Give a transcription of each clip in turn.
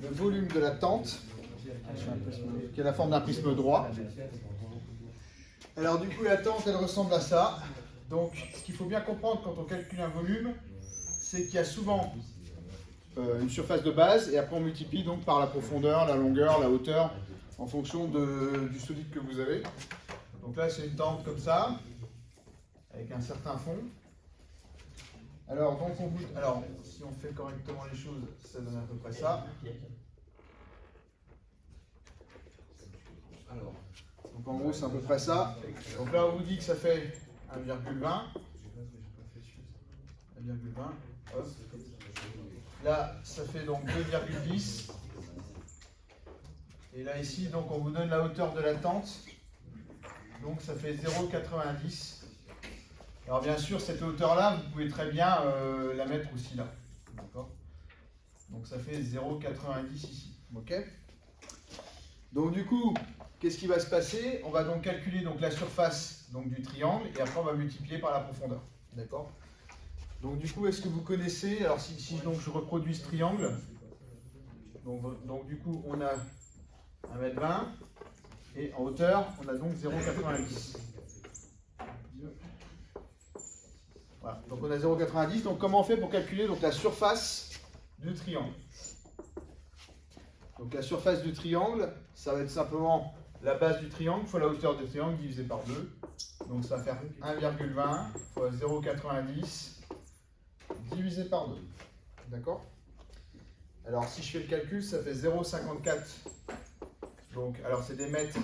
le volume de la tente, qui a la forme d'un prisme droit. Alors du coup, la tente, elle ressemble à ça. Donc, ce qu'il faut bien comprendre quand on calcule un volume, c'est qu'il y a souvent une surface de base, et après on multiplie donc par la profondeur, la longueur, la hauteur, en fonction du solide que vous avez. Donc là, c'est une tente comme ça, avec un certain fond. Alors, si on fait correctement les choses, ça donne à peu près ça. Donc en gros, c'est à peu près ça. Donc là, on vous dit que ça fait 1,20. 1,20. Hop. Là, ça fait donc 2,10. Et là, ici, donc on vous donne la hauteur de la tente. Donc ça fait 0,90. Alors bien sûr, cette hauteur-là, vous pouvez très bien la mettre aussi là. D'accord ? Donc ça fait 0,90 ici. Ok ? Donc du coup, qu'est-ce qui va se passer? On va donc calculer donc, la surface donc, du triangle et après on va multiplier par la profondeur. D'accord? Donc du coup, est-ce que vous connaissez? Alors si donc, je reproduis ce triangle, donc du coup, on a 1,20 m et en hauteur, on a donc 0,90. Voilà, donc on a 0,90. Donc comment on fait pour calculer donc, la surface du triangle? Donc la surface du triangle, ça va être simplement la base du triangle fois la hauteur du triangle divisé par 2. Donc ça va faire 1,20 fois 0,90 divisé par 2. D'accord? Alors si je fais le calcul, ça fait 0,54. Donc, alors c'est des mètres.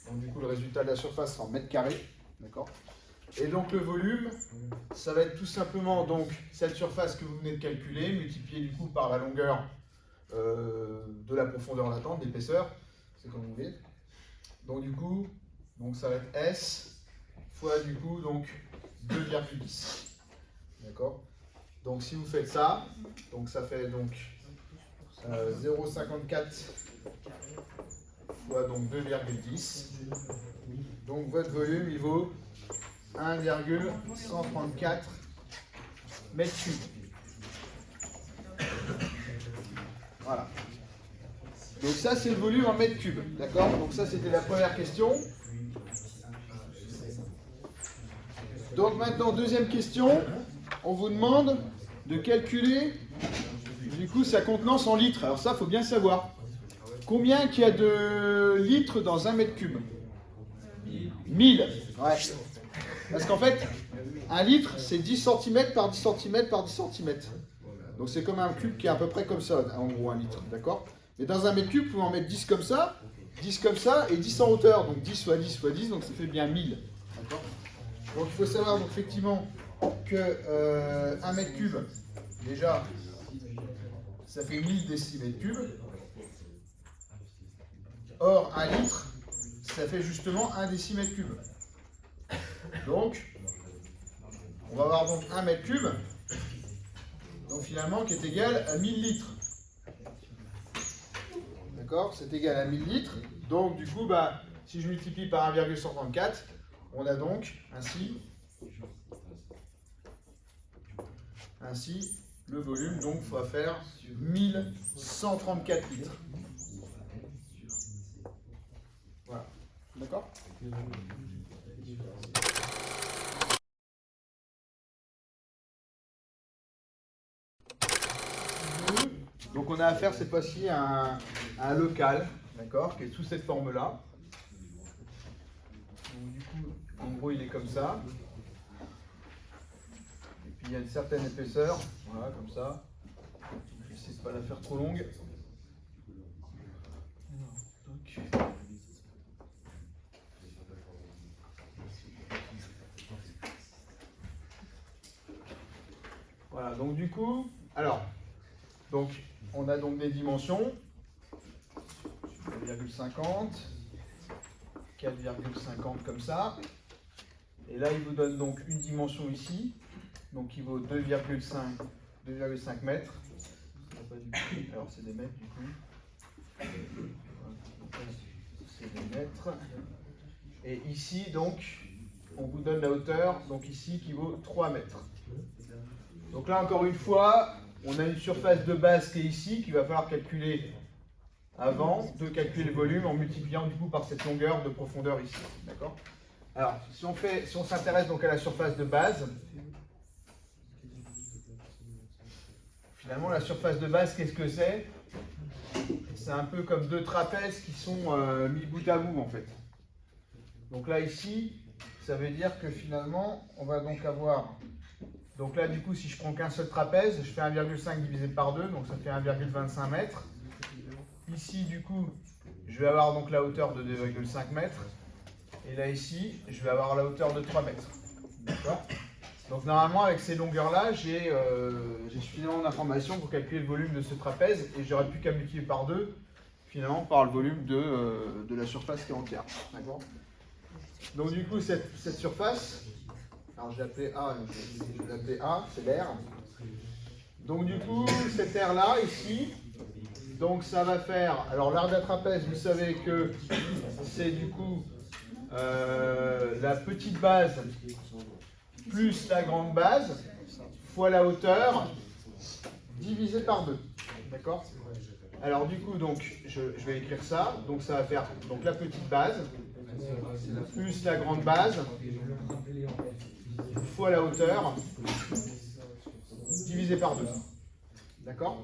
Donc du coup, le résultat de la surface sera en mètres carrés. D'accord? Et donc le volume, ça va être tout simplement donc, cette surface que vous venez de calculer, multipliée du coup par la longueur de la profondeur latente, d'épaisseur, c'est comme vous voulez. Donc du coup, donc ça va être S fois du coup donc 2,10. D'accord? Donc si vous faites ça, donc ça fait donc 0,54 fois donc 2,10. Donc votre volume il vaut 1,134 mètres cubes. Voilà. Donc ça c'est le volume en mètres cubes. D'accord? Donc ça c'était la première question. Donc maintenant deuxième question, on vous demande de calculer du coup sa contenance en litres. Alors ça il faut bien savoir. Combien qu'il y a de litres dans un mètre cube? 1000. Ouais. Parce qu'en fait, un litre, c'est 10 cm par 10 cm par 10 cm. Donc c'est comme un cube qui est à peu près comme ça, en gros, un litre. D'accord? Mais dans un mètre cube, vous pouvez en mettre 10 comme ça et 10 en hauteur. Donc 10 fois 10 fois 10, donc ça fait bien 1000. D'accord? Donc il faut savoir donc, effectivement que 1 mètre cube, déjà, ça fait 1000 décimètres cubes. Or, 1 litre, ça fait justement 1 décimètre cube. Donc, on va avoir donc 1 mètre cube, donc finalement qui est égal à 1000 litres. D'accord? C'est égal à 1000 litres. Donc, du coup, si je multiplie par 1,134, on a donc ainsi le volume, donc il va faire 1134 litres. Voilà. D'accord? Donc on a affaire cette fois-ci à un local, d'accord, qui est sous cette forme-là. Donc du coup, en gros, il est comme ça. Et puis il y a une certaine épaisseur, voilà, comme ça. J'essaie de ne pas la faire trop longue. Voilà, donc du coup, donc on a donc des dimensions 4,50, 4,50 comme ça. Et là, il vous donne donc une dimension ici, donc qui vaut 2,5 mètres. Alors c'est des mètres du coup. C'est des mètres. Et ici, donc, on vous donne la hauteur, donc ici, qui vaut 3 mètres. Donc là, encore une fois, on a une surface de base qui est ici, qu'il va falloir calculer avant de calculer le volume en multipliant du coup par cette longueur de profondeur ici. D'accord? Alors, si on s'intéresse donc à la surface de base, finalement la surface de base, qu'est-ce que c'est? C'est un peu comme deux trapèzes qui sont mis bout à bout en fait. Donc là ici, ça veut dire que finalement, on va donc avoir... Donc là du coup, si je prends qu'un seul trapèze, je fais 1,5 divisé par 2, donc ça fait 1,25 mètres. Ici du coup, je vais avoir donc la hauteur de 2,5 mètres. Et là ici, je vais avoir la hauteur de 3 mètres. D'accord? Donc normalement, avec ces longueurs-là, j'ai suffisamment d'informations pour calculer le volume de ce trapèze et j'aurais plus qu'à multiplier par 2, finalement, par le volume de la surface qui est entière. D'accord? Donc du coup, cette surface, alors je l'ai appelée A, je vais l'appeler A, c'est l'air. Donc du coup, cet air-là, ici, donc ça va faire, alors l'aire d'un trapèze, vous savez que c'est du coup la petite base plus la grande base fois la hauteur divisé par 2. D'accord? Alors du coup, donc, je vais écrire ça. Donc ça va faire donc, la petite base plus la grande base fois la hauteur divisé par 2. D'accord?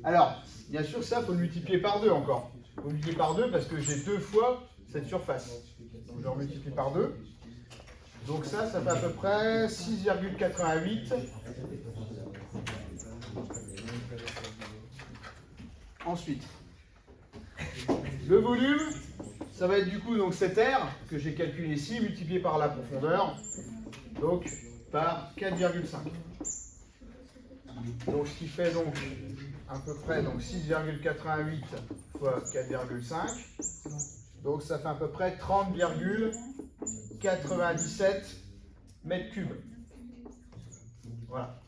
Alors, bien sûr, ça, il faut le multiplier par 2 encore. Il faut le multiplier par 2 parce que j'ai 2 fois cette surface. Donc je le multiplie par 2. Donc ça fait à peu près 6,88. Ensuite, le volume, ça va être du coup donc cet air que j'ai calculé ici, multiplié par la profondeur, donc par 4,5. Donc ce qui fait donc à peu près 6,88 fois 4,5. Donc ça fait à peu près 30,97 mètres cubes. Voilà.